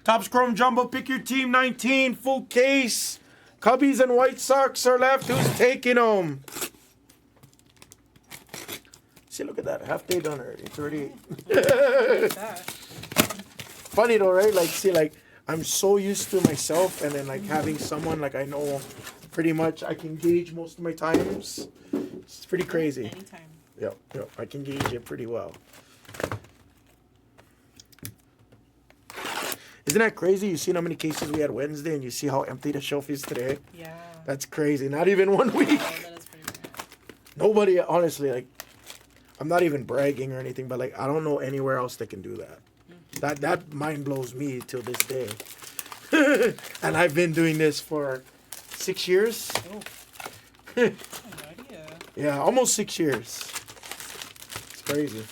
Topps Chrome Jumbo, pick your team, 19, full case. Cubbies and White Sox are left. Who's taking them? See, look at that. Half day done already. 38. Funny though, right? Like, see, like, I'm so used to myself, and then, like, having someone, like, I know pretty much I can gauge most of my times. It's pretty crazy. Anytime. Yep. I can gauge it pretty well. Isn't that crazy? You see how many cases we had Wednesday, and you see how empty the shelf is today? Yeah. That's crazy. Not even 1 week. Oh, that is pretty bad. Nobody, honestly, like, I'm not even bragging or anything, but, like, I don't know anywhere else that can do that. That mind blows me till this day. And I've been doing this for 6 years. Oh. I have no idea. Yeah, almost 6 years. It's crazy.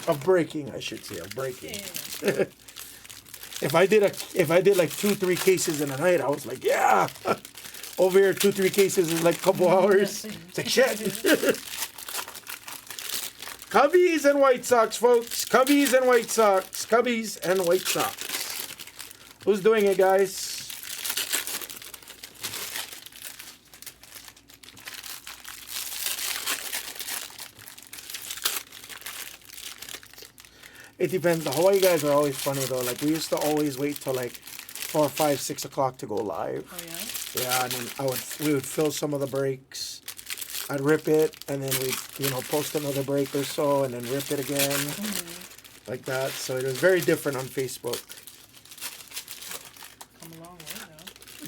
Of breaking, I should say, of breaking. Yeah. If I did like 2-3 cases in a night, I was like, yeah. Over here, 2-3 cases is like a couple hours. It's like shit. Cubbies and White Sox, folks. Cubbies and White Sox. Cubbies and White Sox. Who's doing it, guys? It depends. The Hawaii guys are always funny though. Like, we used to always wait till like 4, 5, 6 o'clock to go live. Oh yeah. Yeah, and then we would fill some of the breaks. I'd rip it, and then we'd post another break or so, and then rip it again, like that. So it was very different on Facebook. Come a long way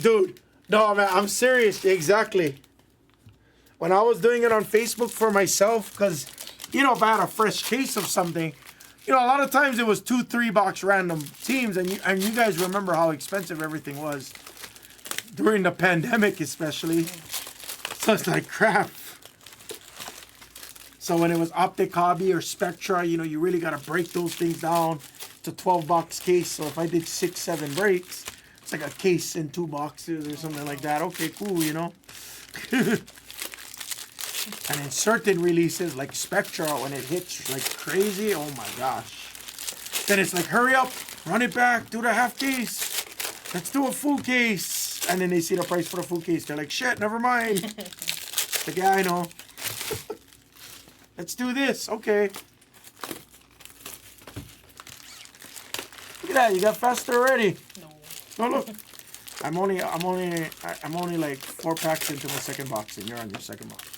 though. Dude, no man, I'm serious. Exactly. When I was doing it on Facebook for myself, because if I had a fresh case of something. A lot of times it was 2-3 box random teams, and you guys remember how expensive everything was during the pandemic, especially. So it's like crap. So when it was Optic Hobby or Spectra, you really got to break those things down to 12 box case. So if I did 6, 7 breaks, it's like a case in 2 boxes or something like that. Okay, cool, And in certain releases, like Spectra, when it hits like crazy, oh my gosh. Then it's like, hurry up, run it back, do the half case. Let's do a full case. And then they see the price for the full case. They're like, shit, never mind. Like, yeah, I know. Let's do this. Okay. Look at that, you got faster already. No. No, look. I'm only like 4 packs into my second box, and you're on your second box.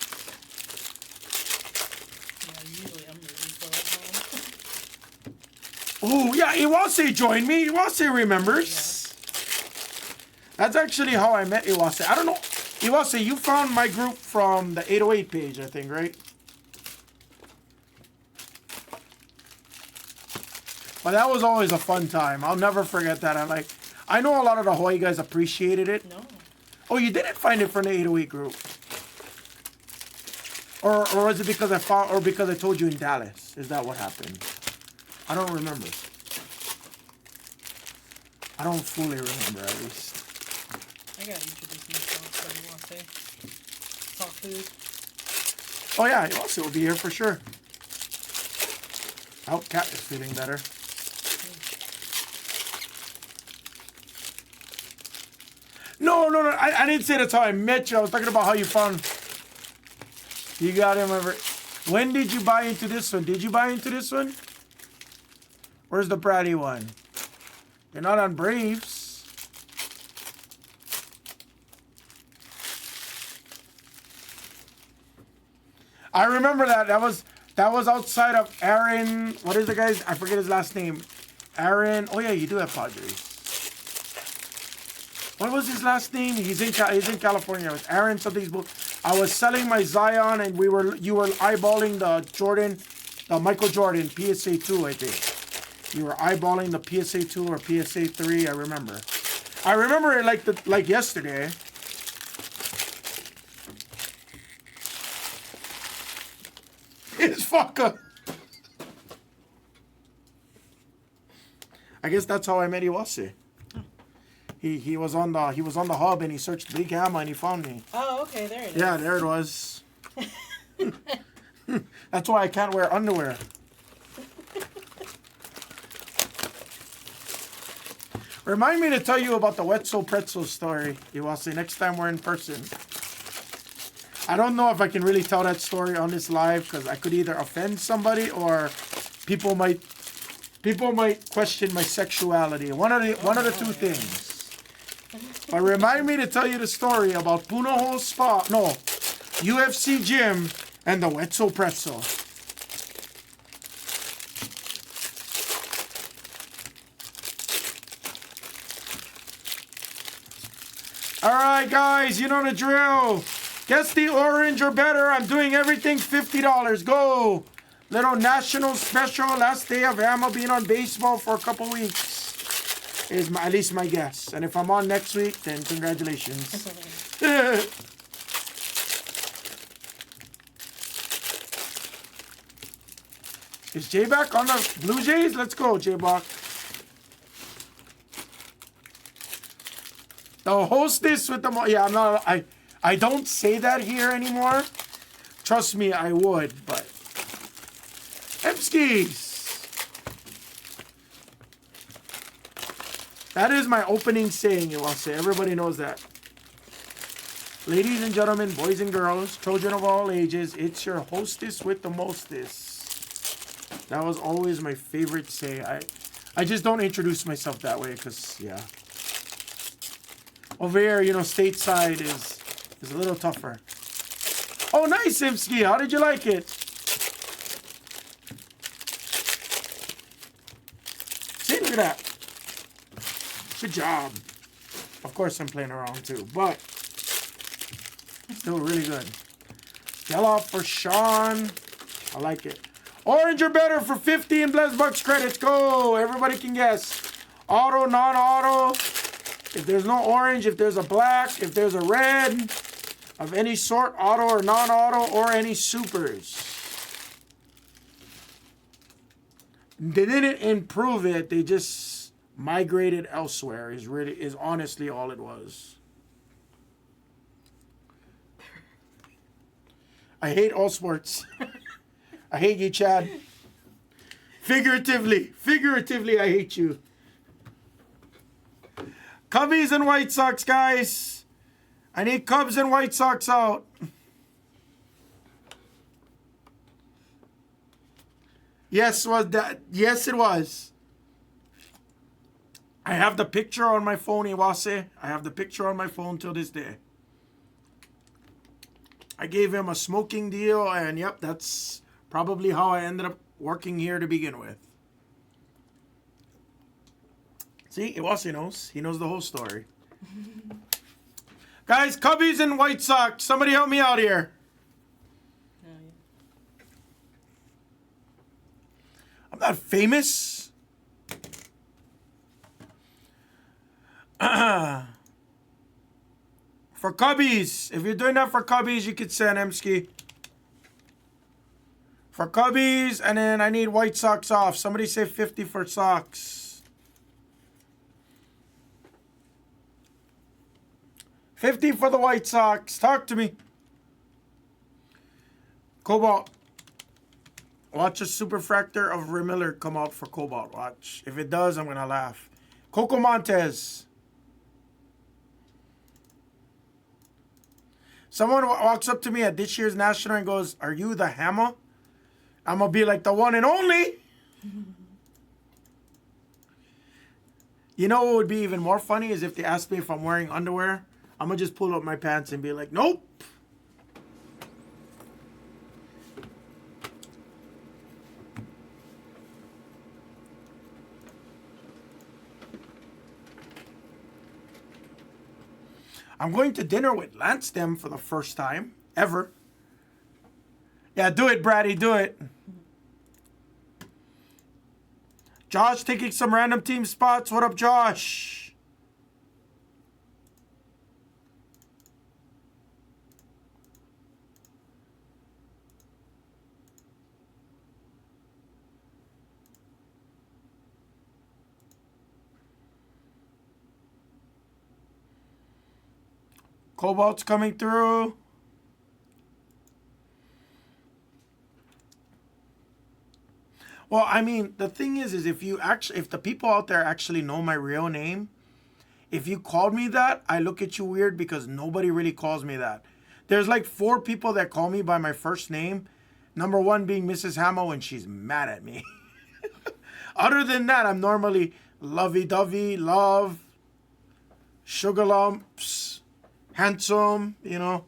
Oh, yeah, Iwase joined me. Iwase remembers. Yeah. That's actually how I met Iwase. I don't know. Iwase, you found my group from the 808 page, I think, right? But that was always a fun time. I'll never forget that. I know a lot of the Hawaii guys appreciated it. No. Oh, you didn't find it from the 808 group? Or was it because I told you in Dallas? Is that what happened? I don't remember. I don't fully remember, at least. I got introduced myself, so you want to say? Talk food. Oh, yeah, Iwase will be here for sure. I hope Kat is feeling better. No. I didn't say that's how I met you. I was talking about how you found... You got him over... When did you buy into this one? Did you buy into this one? Where's the bratty one? You're not on Braves. I remember that. That was outside of Aaron. What is the guy's? I forget his last name. Aaron. Oh yeah, you do have Padres. What was his last name? He's in California. It was Aaron something's book. I was selling my Zion, and you were eyeballing the Jordan, the Michael Jordan PSA 2, I think. You were eyeballing the PSA 2 or PSA 3. I remember. I remember it like yesterday. It's fucker. I guess that's how I met Iwase. He was on the hub, and he searched Big Gamma, and he found me. Oh, okay, there it is. Yeah, there it was. That's why I can't wear underwear. Remind me to tell you about the Wetzel Pretzel story. You will see next time we're in person. I don't know if I can really tell that story on this live because I could either offend somebody or people might question my sexuality. One of the two things. But remind me to tell you the story about Punahou Spa, no, UFC Gym and the Wetzel Pretzel. All right, guys, you know the drill. Guess the orange or better. I'm doing everything $50. Go. Little national special. Last day of MLB on baseball for a couple weeks. Is at least my guess. And if I'm on next week, then congratulations. Is J-Back on the Blue Jays? Let's go, J-Back. The hostess with the... Yeah, I'm not... I don't say that here anymore. Trust me, I would, but... Emskis. That is my opening saying, you will say. Everybody knows that. Ladies and gentlemen, boys and girls, children of all ages, it's your hostess with the mostest. That was always my favorite say. I just don't introduce myself that way because, yeah. Over here, you know, stateside is a little tougher. Oh, nice, Simski. How did you like it? See, look at that. Good job. Of course, I'm playing around too, but still really good. Yellow for Sean. I like it. Orange or better for 50 and Bless Bucks credits. Go. Everybody can guess. Auto, non-auto. If there's no orange, if there's a black, if there's a red, of any sort, auto or non-auto, or any supers. They didn't improve it. They just migrated elsewhere. Is honestly all it was. I hate all sports. I hate you, Chad. Figuratively, I hate you. Cubbies and White Sox, guys. I need Cubs and White Sox out. Yes, was that? Yes, it was. I have the picture on my phone, Iwase. I have the picture on my phone till this day. I gave him a smoking deal, and yep, that's probably how I ended up working here to begin with. See, Iwase knows. He knows the whole story. Guys, Cubbies and White Sox. Somebody help me out here. I'm not famous. For Cubbies. If you're doing that for Cubbies, you could send Emski. For Cubbies, and then I need White Sox off. Somebody say 50 for Sox. 50 for the White Sox. Talk to me. Cobalt. Watch a superfractor of Remiller come out for Cobalt. Watch. If it does, I'm going to laugh. Coco Montez. Someone walks up to me at this year's National and goes, "Are you the Hammer?" I'm going to be like, the one and only. You know what would be even more funny is if they asked me if I'm wearing underwear. I'm going to just pull up my pants and be like, nope. I'm going to dinner with Lansdom for the first time ever. Yeah, do it, Braddy, do it. Josh taking some random team spots. What up, Josh? Cobalt's coming through. Well, I mean, the thing is if the people out there actually know my real name, if you called me that, I look at you weird because nobody really calls me that. There's like 4 people that call me by my first name. Number 1 being Mrs. Hamill, and she's mad at me. Other than that, I'm normally lovey-dovey, love, sugar lumps, handsome, you know.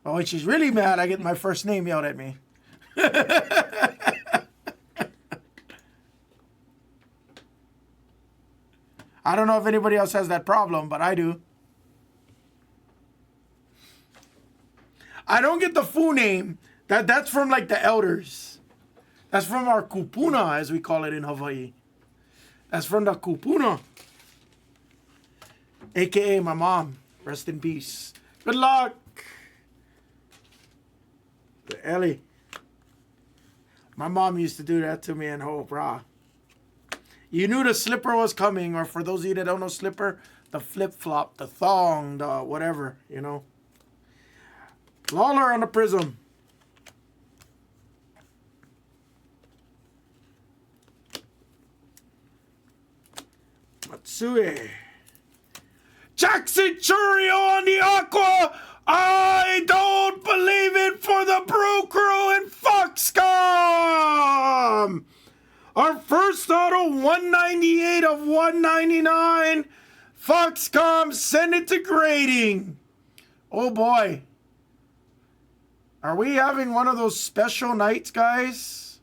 But when she's really mad, I get my first name yelled at me. I don't know if anybody else has that problem, but I do. I don't get the full name. That's from like the elders. That's from our kupuna, as we call it in Hawaii. That's from the kupuna. AKA my mom. Rest in peace. Good luck. Ellie. My mom used to do that to me in Hope, brah. You knew the slipper was coming, or for those of you that don't know slipper, the flip-flop, the thong, the whatever, you know. Lawler on the prism. Matsue. Jackson Churio on the aqua. I don't believe it for the Brew Crew and Foxcom. Our first auto, 198 of 199. Foxcom, send it to grading. Oh boy. Are we having one of those special nights, guys?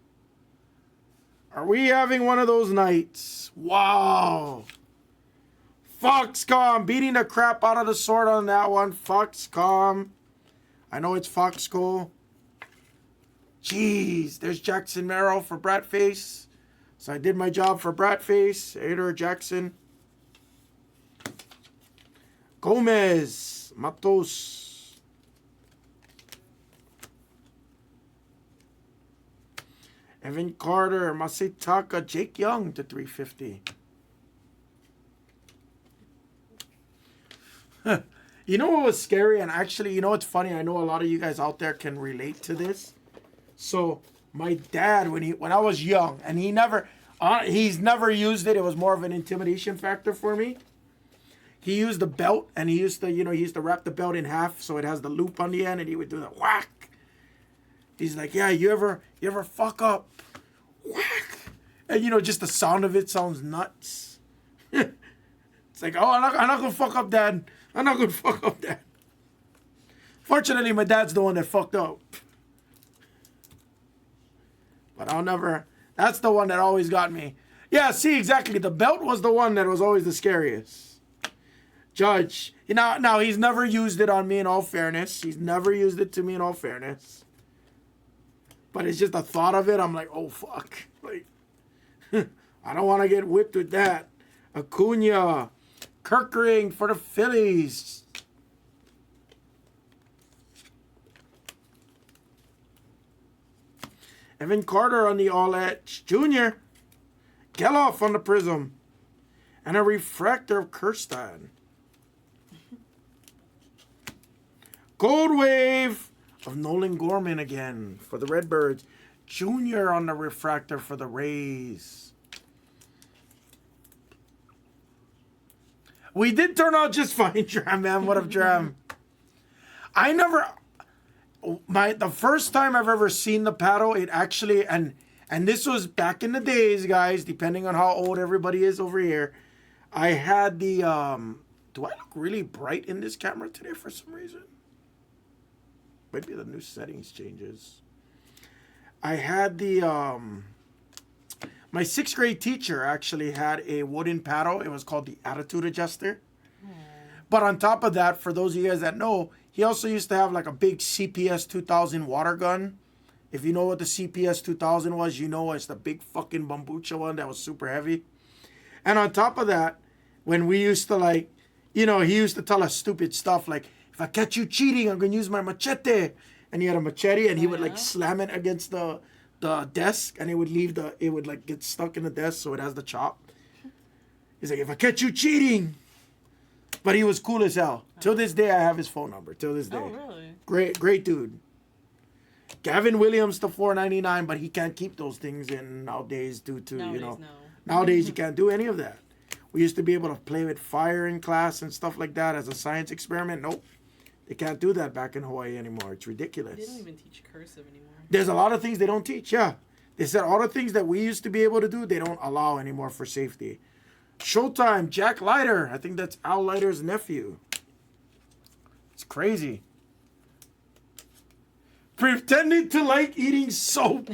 Are we having one of those nights? Wow. Foxcom beating the crap out of the sword on that one. Foxcom. I know it's Foxco. Jeez, there's Jackson Merrill for Bratface. So I did my job for Bratface. Ader Jackson. Gomez. Matos. Evan Carter. Masataka. Jake Young to 350. You know what was scary? And actually, you know what's funny? I know a lot of you guys out there can relate to this. So my dad, when I was young, and he's never used it. It was more of an intimidation factor for me. He used the belt, and he used to wrap the belt in half so it has the loop on the end, and he would do the whack. He's like, yeah, you ever fuck up, whack, and just the sound of it sounds nuts. It's like, oh, I'm not gonna fuck up, Dad. I'm not gonna fuck up, Dad. Fortunately, my dad's the one that fucked up. But that's the one that always got me. Yeah, see, exactly. The belt was the one that was always the scariest. Judge. Now, he's never used it on me in all fairness. He's never used it to me in all fairness. But it's just the thought of it, I'm like, oh, fuck. Like, I don't want to get whipped with that. Acuna. Kirkering for the Phillies. Evan Carter on the All-Edge. Junior. Geloff on the Prism. And a refractor of Kirsten. Gold Wave of Nolan Gorman again for the Redbirds. Junior on the refractor for the Rays. We did turn out just fine, Dram, man. What up, Dram? The first time I've ever seen the paddle, it actually, and this was back in the days, guys, depending on how old everybody is over here. I had the, do I look really bright in this camera today for some reason? Maybe the new settings changes. I had the, my 6th grade teacher actually had a wooden paddle. It was called the Attitude Adjuster. But on top of that, for those of you guys that know, he also used to have like a big CPS 2000 water gun. If you know what the CPS 2000 was, you know it's the big fucking bambucha one that was super heavy. And on top of that, when we used to he used to tell us stupid stuff like, if I catch you cheating, I'm going to use my machete. And he had a machete and he would slam it against the desk, and it would get stuck in the desk, so it has the chop. He's like, if I catch you cheating. But he was cool as hell. Till this day, I have his phone number. Till this day. Oh, really? Great dude. Gavin Williams to $4.99, but he can't keep those things in nowadays due to, Nowadays, no. Nowadays, you can't do any of that. We used to be able to play with fire in class and stuff like that as a science experiment. Nope. They can't do that back in Hawaii anymore. It's ridiculous. They don't even teach cursive anymore. There's a lot of things they don't teach, yeah. They said all the things that we used to be able to do, they don't allow anymore for safety. Showtime, Jack Leiter. I think that's Al Leiter's nephew. It's crazy. Pretending to like eating soap.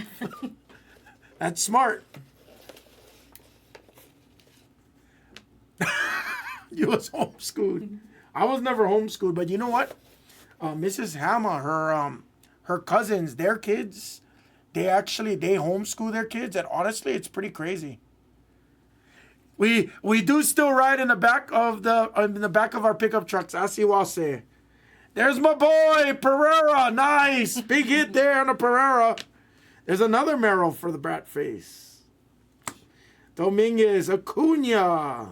That's smart. You was homeschooled. I was never homeschooled, but you know what? Mrs. Hammer, her cousins, their kids, they homeschool their kids, and honestly, it's pretty crazy. We do still ride in the back of our pickup trucks. Asiwase. There's my boy Pereira. Nice big hit there on the Pereira. There's another Merrill for the brat face. Dominguez, Acuna.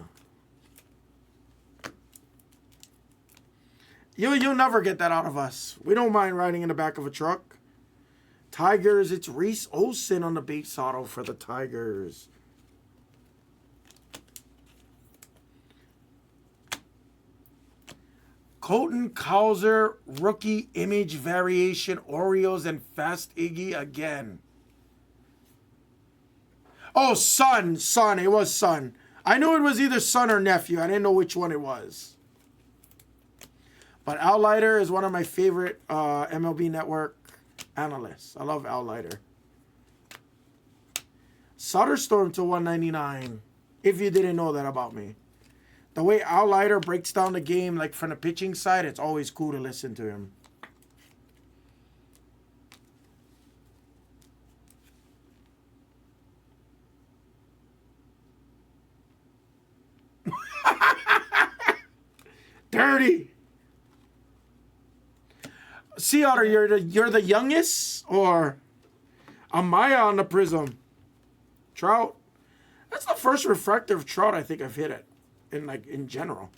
You'll never get that out of us. We don't mind riding in the back of a truck. Tigers, it's Reese Olson on the base auto for the Tigers. Colton Cowser, rookie image variation, Orioles and Fast Iggy again. Oh, son. It was son. I knew it was either son or nephew. I didn't know which one it was. But Al Leiter is one of my favorite MLB Network analysts. I love Al Leiter. Soderstorm to 199. If you didn't know that about me. The way Al Leiter breaks down the game, like from the pitching side, it's always cool to listen to him. Dirty. Sea Otter, you're the youngest, or Amaya on the Prism? Trout. That's the first refractive Trout I think I've hit it in general.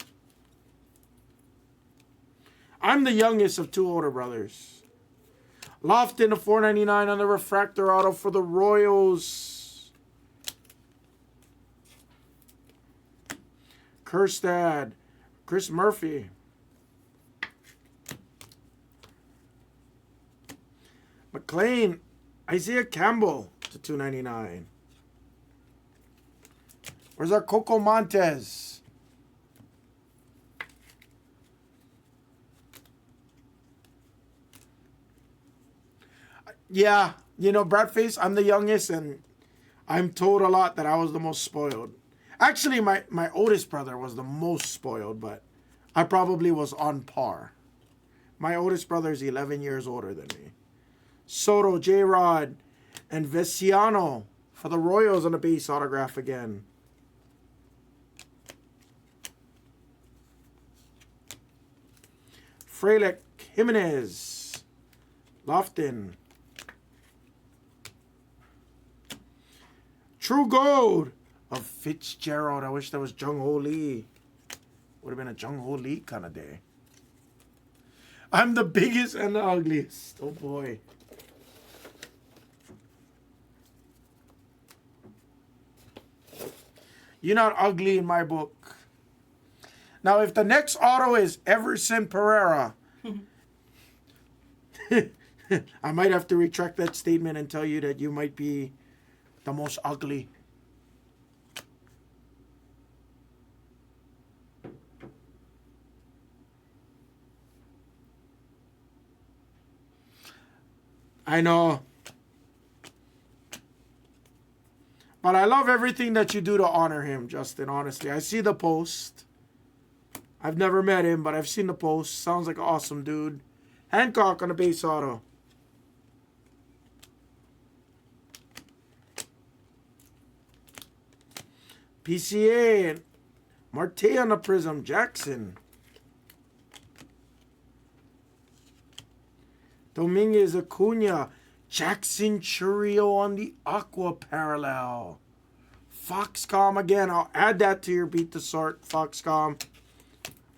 I'm the youngest of two older brothers. Lofton to 499 on the refractor auto for the Royals. Kerstad, Chris Murphy. McLean, Isaiah Campbell to 299. Where's our Coco Montes? Yeah, Bradface, I'm the youngest, and I'm told a lot that I was the most spoiled. Actually, my oldest brother was the most spoiled, but I probably was on par. My oldest brother is 11 years older than me. Soto, J-Rod, and Vesiano for the Royals on the base autograph again. Frelick, Jimenez, Lofton. True Gold of Fitzgerald. I wish that was Jung Ho Lee. Would have been a Jung Ho Lee kind of day. I'm the biggest and the ugliest. Oh boy. You're not ugly in my book. Now, if the next auto is Everson Pereira, I might have to retract that statement and tell you that you might be the most ugly. I know. But I love everything that you do to honor him, Justin, honestly. I see the post. I've never met him, but I've seen the post. Sounds like an awesome dude. Hancock on the base auto. PCA and Marte on the Prism. Jackson. Dominguez, Acuna. Jackson Churio on the Aqua Parallel. Foxcom again. I'll add that to your Beat the Sort, Foxcom.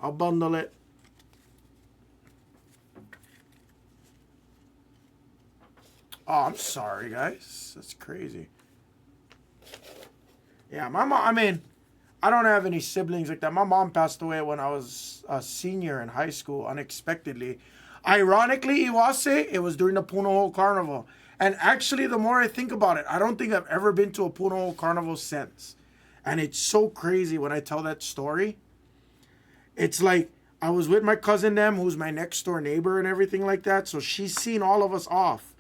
I'll bundle it. Oh, I'm sorry, guys. That's crazy. Yeah, my mom, I don't have any siblings like that. My mom passed away when I was a senior in high school, unexpectedly. Ironically, Iwase, it was during the Punahou Carnival. And actually, the more I think about it, I don't think I've ever been to a Punahou Carnival since. And it's so crazy when I tell that story. It's like I was with my cousin them, who's my next door neighbor and everything like that. So she's seen all of us off.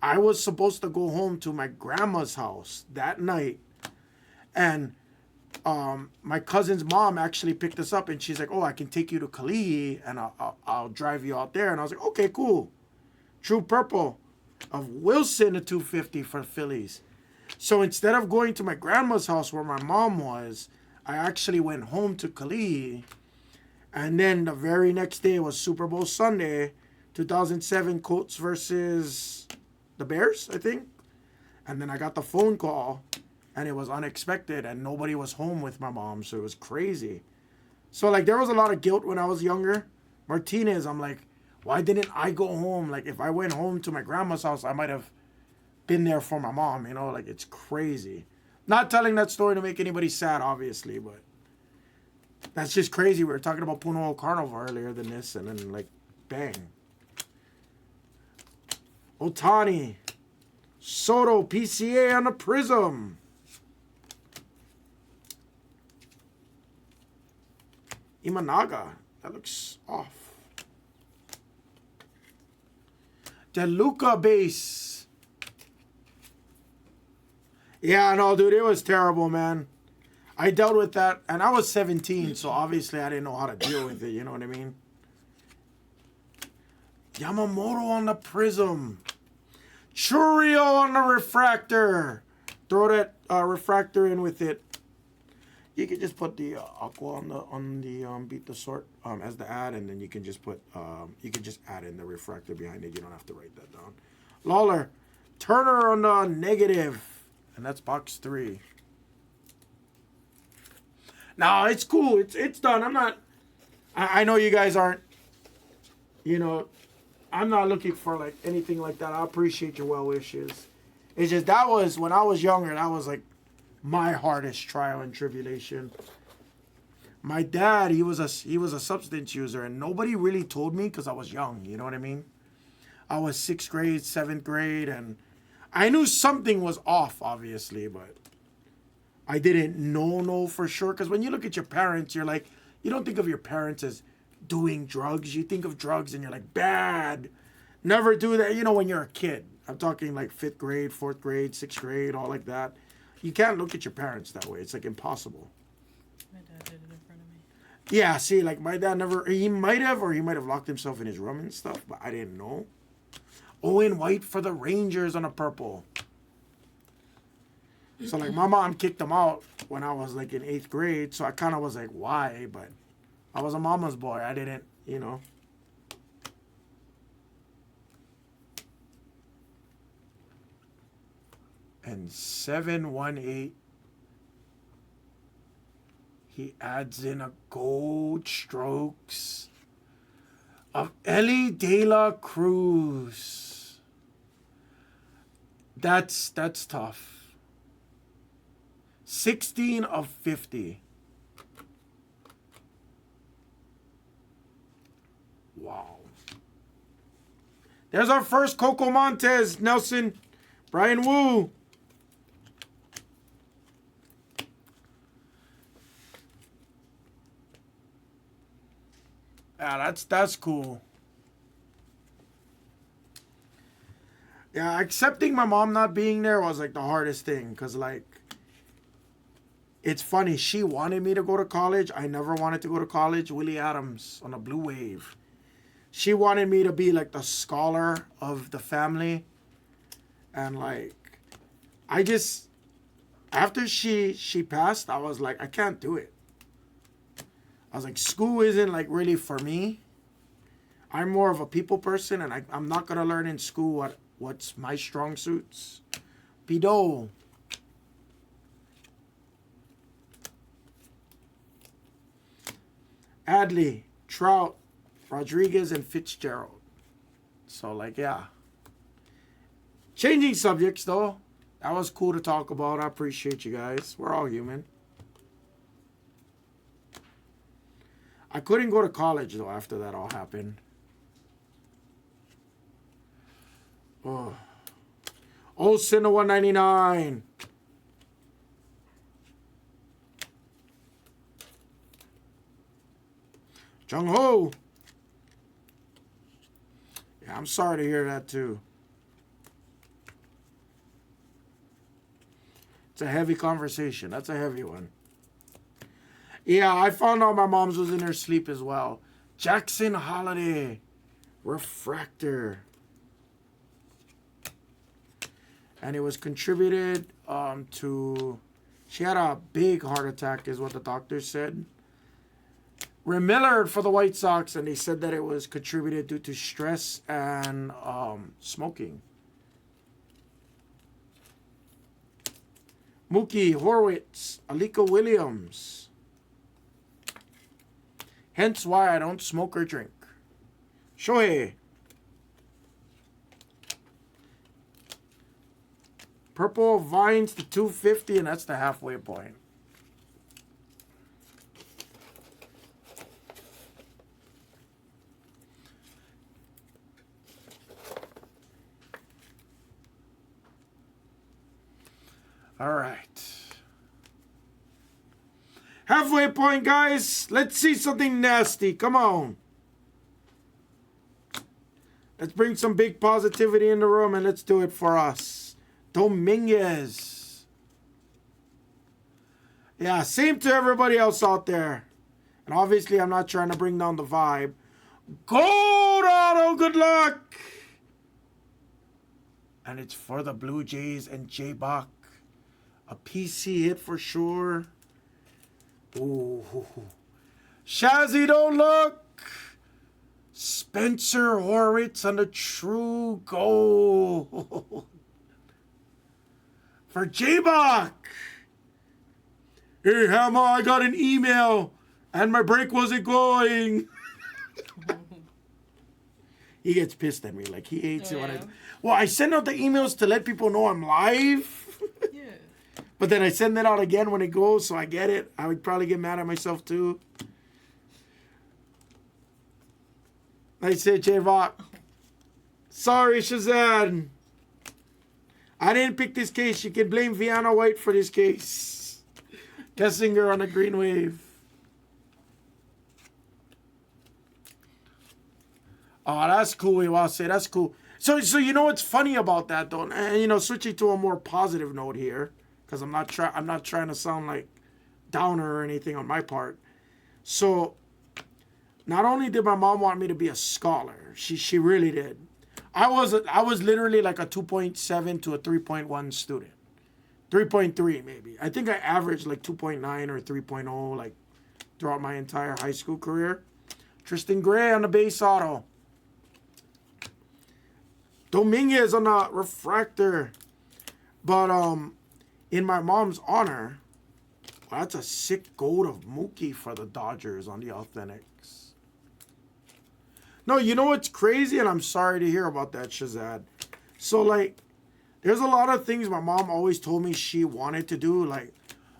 I was supposed to go home to my grandma's house that night. And my cousin's mom actually picked us up, and she's like, "Oh, I can take you to Kalihi, and I'll drive you out there." And I was like, "Okay, cool." True Purple of Wilson, a 250 for Phillies. So instead of going to my grandma's house where my mom was, I actually went home to Kalihi. And then the very next day was Super Bowl Sunday, 2007 Colts versus the Bears, I think. And then I got the phone call, and it was unexpected, and nobody was home with my mom, so it was crazy. So, like, there was a lot of guilt when I was younger. Martinez, I'm like, why didn't I go home? Like, if I went home to my grandma's house, I might have been there for my mom, you know? Like, it's crazy. Not telling that story to make anybody sad, obviously, but that's just crazy. We were talking about Punahou Carnival earlier than this, and then, like, bang. Otani. Soto, PCA on the Prism. Imanaga. That looks off. DeLuca base. Yeah, no, dude, it was terrible, man. I dealt with that, and I was 17, so obviously I didn't know how to deal with it, you know what I mean? Yamamoto on the Prism. Churio on the refractor. Throw that refractor in with it. You can just put the aqua on the beat the sort as the ad, and then you can just put you can just add in the refractor behind it. You don't have to write that down. Lawler, Turner on the negative, and that's box 3. No, it's cool. It's done. I'm not. I know you guys aren't. You know, I'm not looking for like anything like that. I appreciate your well wishes. It's just that was when I was younger. That was like my hardest trial and tribulation. My dad, he was a substance user, and nobody really told me because I was young. You know what I mean? I was 6th grade, 7th grade, and I knew something was off, obviously, but I didn't know for sure. Because when you look at your parents, you're like, you don't think of your parents as doing drugs. You think of drugs and you're like, bad. Never do that. You know, when you're a kid. I'm talking like 5th grade, 4th grade, 6th grade, all like that. You can't look at your parents that way. It's like impossible. My dad did it in front of me. Yeah, see, like my dad never, he might have locked himself in his room and stuff, but I didn't know. Owen White for the Rangers on a purple. So like my mom kicked him out when I was like in 8th grade, so I kind of was like, why? But I was a mama's boy. I didn't, you know. And 718, he adds in a gold strokes of Ellie De La Cruz. That's tough. 16 of 50. Wow. There's our first Coco Montez, Nelson, Brian Wu. Yeah, that's cool. Yeah, accepting my mom not being there was like the hardest thing, because like, it's funny, she wanted me to go to college. I never wanted to go to college. Willie Adams on a Blue Wave. She wanted me to be like the scholar of the family. And like, I just, after she passed, I was like, I can't do it. I was like, school isn't like really for me. I'm more of a people person, and I'm not going to learn in school what's my strong suits. Pido. Adley, Trout, Rodriguez, and Fitzgerald. So, like, yeah. Changing subjects, though. That was cool to talk about. I appreciate you guys. We're all human. I couldn't go to college, though, after that all happened. Oh. Olsen to 199. Jung Ho. Yeah, I'm sorry to hear that, too. It's a heavy conversation. That's a heavy one. Yeah, I found out my mom's was in her sleep as well. Jackson Holiday. Refractor. And it was contributed to... She had a big heart attack, is what the doctors said. Remillard for the White Sox, and they said that it was contributed due to stress and smoking. Mookie Horwitz, Alika Williams. Hence why I don't smoke or drink. Shohei. Purple Vines to 250, and that's the halfway point. All right. Halfway point, guys. Let's see something nasty. Come on. Let's bring some big positivity in the room, and let's do it for us. Dominguez. Yeah, same to everybody else out there. And obviously, I'm not trying to bring down the vibe. Gold auto, good luck. And it's for the Blue Jays and J-Bach. A PC hit for sure. Ooh. Shazzy, don't look. Spencer Horwitz on the true goal. For J-Bach. Hey, Hammer, I got an email and my break wasn't going. He gets pissed at me. Like, he hates it when I send out the emails to let people know I'm live. Yeah. But then I send it out again when it goes, so I get it. I would probably get mad at myself, too. I said, J-Bach. Sorry, Shazad. I didn't pick this case. You can blame Vianna White for this case. Kessinger on a green wave. Oh, that's cool, Iwase. That's cool. So you know what's funny about that, though? And, you know, switching to a more positive note here, because I'm not trying to sound like downer or anything on my part. So, not only did my mom want me to be a scholar, she really did. I was literally like a 2.7 to a 3.1 student. 3.3 maybe. I think I averaged like 2.9 or 3.0 like throughout my entire high school career. Tristan Gray on the base auto. Dominguez on the refractor. But in my mom's honor, well, that's a sick gold of Mookie for the Dodgers on the Authentics. No, you know what's crazy? And I'm sorry to hear about that, Shazad. So, like, there's a lot of things my mom always told me she wanted to do. Like,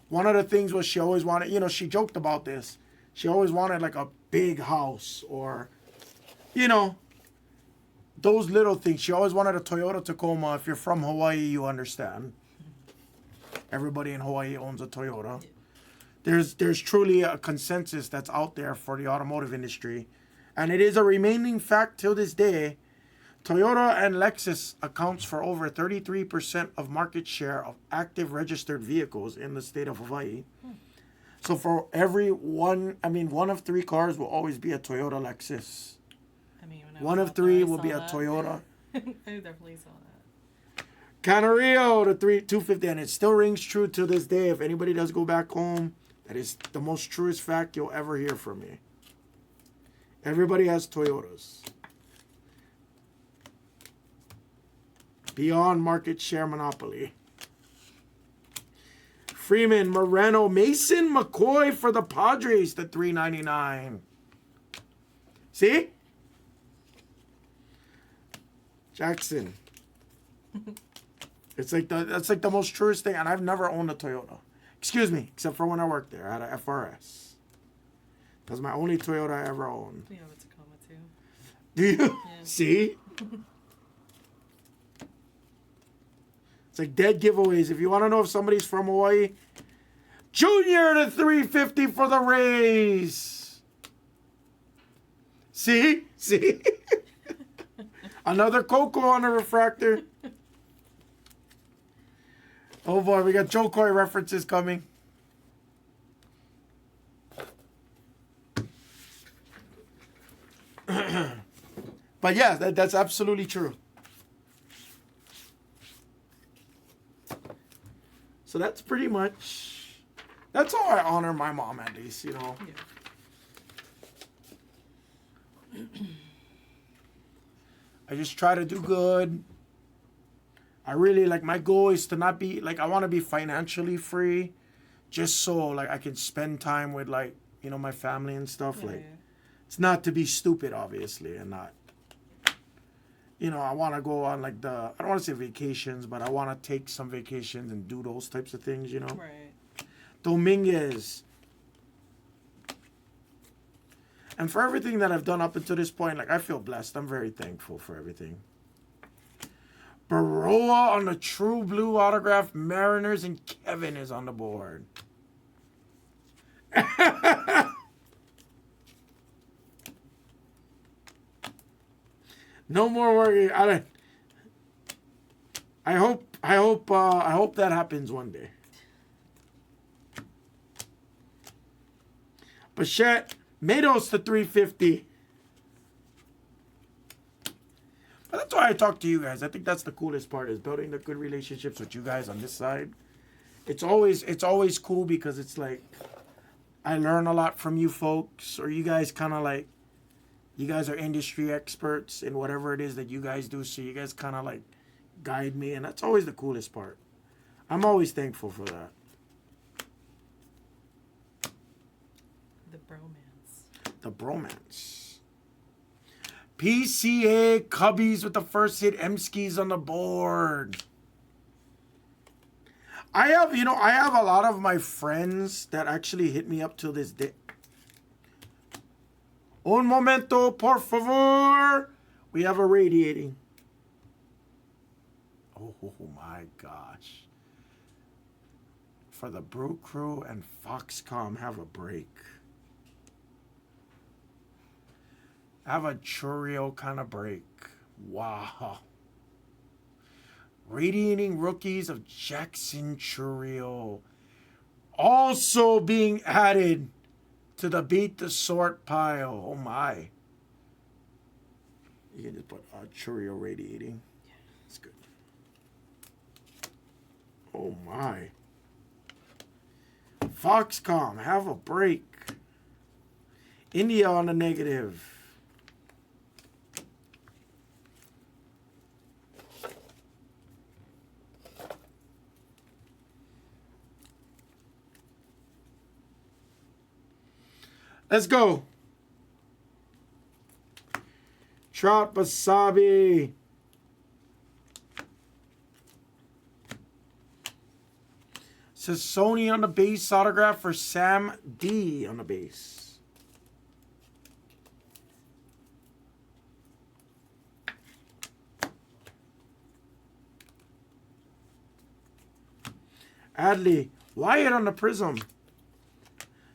one of the things was she always wanted, you know, she joked about this. She always wanted, like, a big house or, you know, those little things. She always wanted a Toyota Tacoma. If you're from Hawaii, you understand. Everybody in Hawaii owns a Toyota. There's truly a consensus that's out there for the automotive industry. And it is a remaining fact till this day. Toyota and Lexus accounts for over 33% of market share of active registered vehicles in the state of Hawaii. So for every one of three cars will always be a Toyota Lexus. I mean, one of three will be a Toyota. I definitely saw that. Canario to 250, and it still rings true to this day. If anybody does go back home, that is the most truest fact you'll ever hear from me. Everybody has Toyotas. Beyond market share monopoly. Freeman, Moreno, Mason, McCoy for the Padres to $3.99. See? Jackson. That's like the most truest thing, and I've never owned a Toyota. Excuse me, except for when I worked there at a FRS. That's my only Toyota I ever owned. Yeah, that's a comma too. Do you? Yeah. See? It's like dead giveaways. If you want to know if somebody's from Hawaii, Junior to 350 for the Rays. See? See? Another Coco on the refractor. Oh boy, we got Joe Coy references coming. But yeah, that's absolutely true. So that's pretty much, that's how I honor my mom, at least, you know. Yeah. I just try to do good. I really, like, my goal is to not be, like, I want to be financially free just so, like, I can spend time with, like, you know, my family and stuff. Yeah, like, yeah. it's not to be stupid, obviously, and not, you know, I want to go on, like, I don't want to say vacations, but I want to take some vacations and do those types of things, you know. Right. Dominguez. And for everything that I've done up until this point, like, I feel blessed. I'm very thankful for everything. Baroa on the True Blue autograph. Mariners, and Kevin is on the board. No more worry. I hope that happens one day. Bichette, Matos to 350. But that's why I talk to you guys. I think that's the coolest part, is building the good relationships with you guys on this side. It's always cool because it's like I learn a lot from you folks, or you guys kind of like, you guys are industry experts in whatever it is that you guys do, so you guys kind of like guide me, and that's always the coolest part. I'm always thankful for that. The bromance. The bromance. PCA Cubbies with the first hit. M-Skis on the board. I have a lot of my friends that actually hit me up till this day. Un momento, por favor. We have a radiating. Oh my gosh. For the Brew Crew and Foxcom, have a break. Have a Churio kind of break. Wow. Radiating rookies of Jackson Churio. Also being added to the Beat the Sort pile. Oh my. You can just put Churio radiating. That's good. Oh my. Foxcom, have a break. India on the negative. Let's go. Trout Basabi. Sony on the base autograph for Sam D on the base. Adley. Wyatt on the Prism.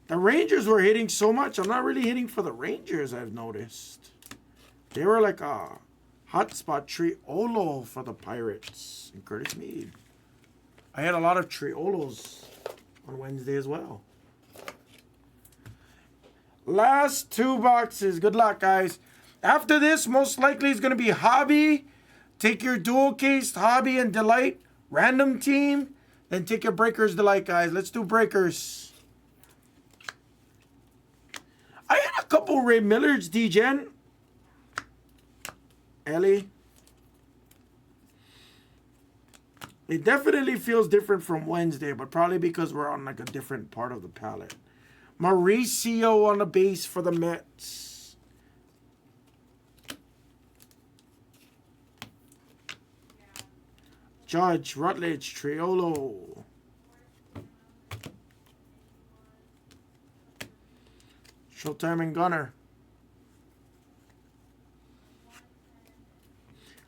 The Rangers were hitting so much. I'm not really hitting for the Rangers, I've noticed. They were like a hotspot. Triolo for the Pirates and Curtis Meade. I had a lot of Triolos on Wednesday as well. Last two boxes. Good luck, guys. After this, most likely is going to be Hobby. Take your dual case, Hobby and Delight. Random team. Then take your Breakers Delight, guys. Let's do Breakers. I had a couple Ray Millards, D-Gen. Ellie. It definitely feels different from Wednesday, but probably because we're on like a different part of the palette. Mauricio on the base for the Mets. Judge, Rutledge, Triolo. Showtime and Gunner.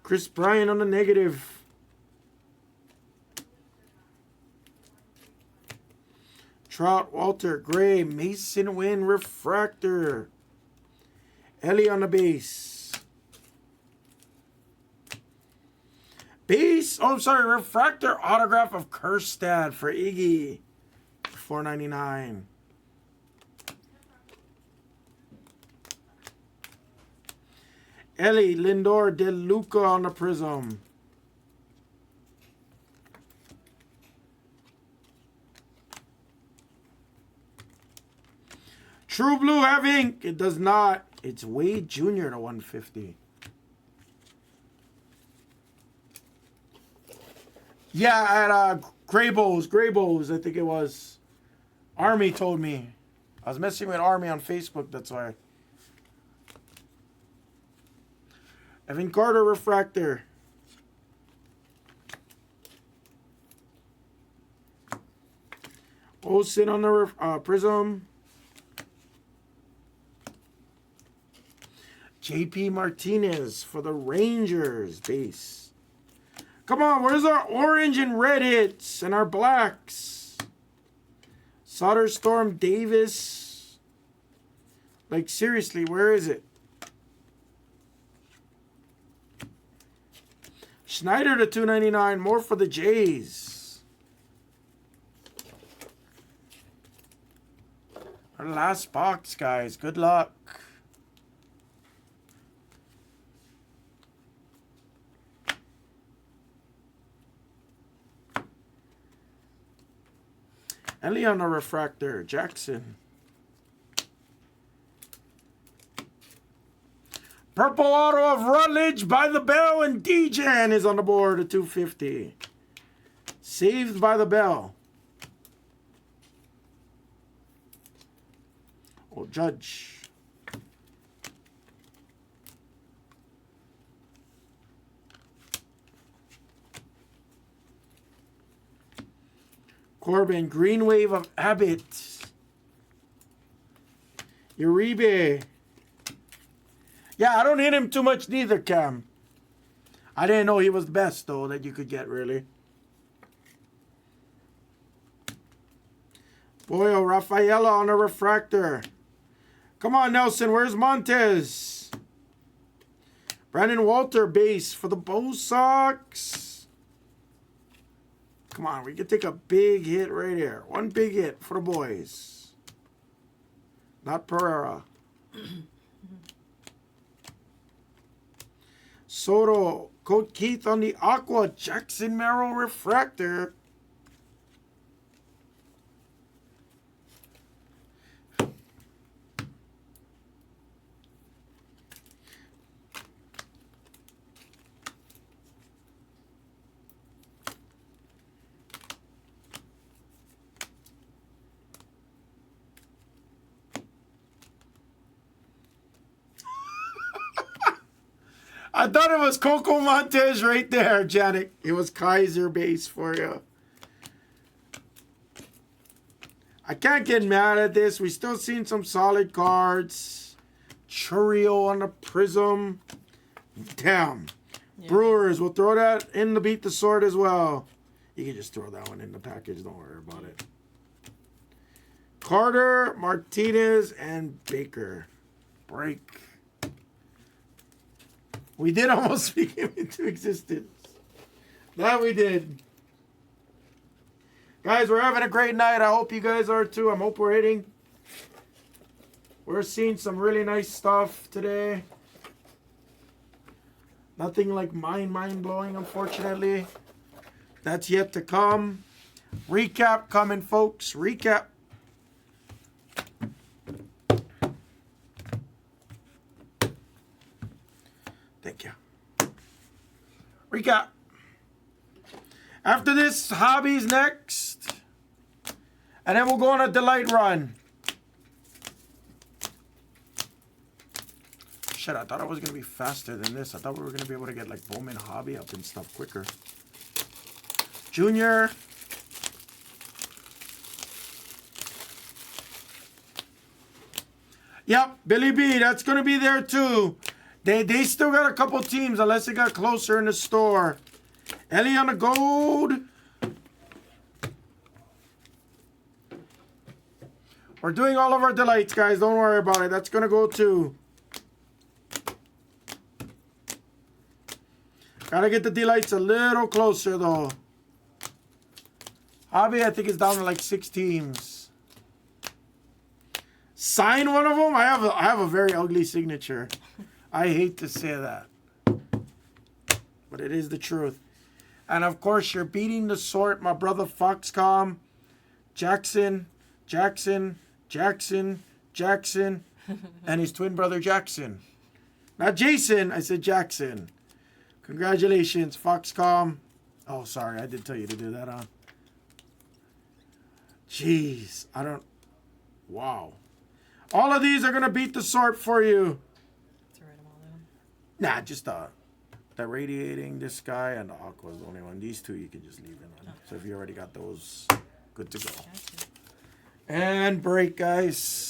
Chris Bryant on the negative. Trout, Walter, Gray, Mason Wynn, refractor. Ellie on the base. Base, oh, I'm sorry, refractor autograph of Kerstad for Iggy. $4.99. Ellie, Lindor, De Luca on the prism. True Blue have ink. It does not. It's Wade Jr. to 150. Yeah, at Graybows, I think it was. Army told me. I was messing with Army on Facebook, that's why. Evan Carter refractor. Olsen on the prism. JP Martinez for the Rangers base. Come on, where's our orange and red hits and our blacks? Soderstrom, Davis. Like, seriously, where is it? Schneider to $2.99. More for the Jays. Our last box, guys. Good luck. Ellie on a refractor. Jackson. Purple auto of Rutledge by the Bell, and Dejan is on the board at $2.50. Saved by the Bell. Oh, Judge. Corbin, Green Wave of Abbott. Uribe. Yeah, I don't hit him too much neither, Cam. I didn't know he was the best, though, that you could get, really. Boyo, Rafaela on a refractor. Come on, Nelson. Where's Montez? Brandon Walter, base for the Bo Sox. Come on, we can take a big hit right here. One big hit for the boys. Not Pereira. Soto, Coach Keith on the Aqua, Jackson Merrill refractor. I thought it was Coco Montez right there, Janet. It was Kaiser base for you. I can't get mad at this. We still seen some solid cards. Churio on the prism. Damn. Yeah. Brewers, we'll throw that in to beat the sword as well. You can just throw that one in the package. Don't worry about it. Carter, Martinez, and Baker. Break. We did almost speak him into existence. That we did. Guys, we're having a great night. I hope you guys are too. I hope we're hitting. We're seeing some really nice stuff today. Nothing like mind-blowing, unfortunately. That's yet to come. Recap coming, folks. Recap. Thank you. Recap. After this, hobbies next. And then we'll go on a delight run. Shit, I thought I was going to be faster than this. I thought we were going to be able to get like Bowman Hobby up and stuff quicker. Junior. Yep, Billy B. That's going to be there too. They still got a couple teams unless it got closer in the store. Ellie on the gold. We're doing all of our delights, guys. Don't worry about it. That's going to go too. Gotta get the delights a little closer, though. Hobby, I think, is down to like 6 teams. Sign one of them? I have a very ugly signature. I hate to say that. But it is the truth. And, of course, you're beating the sort. My brother Foxcom. Jackson. And his twin brother Jackson. Not Jason. I said Jackson. Congratulations, Foxcom. Oh, sorry. I did tell you to do that, huh? Jeez. Wow. All of these are going to beat the sort for you. To write them all down. Nah, just the radiating, this guy, and the aqua is the only one. These two you can just leave in on. So if you already got those, good to go. Gotcha. And break, guys.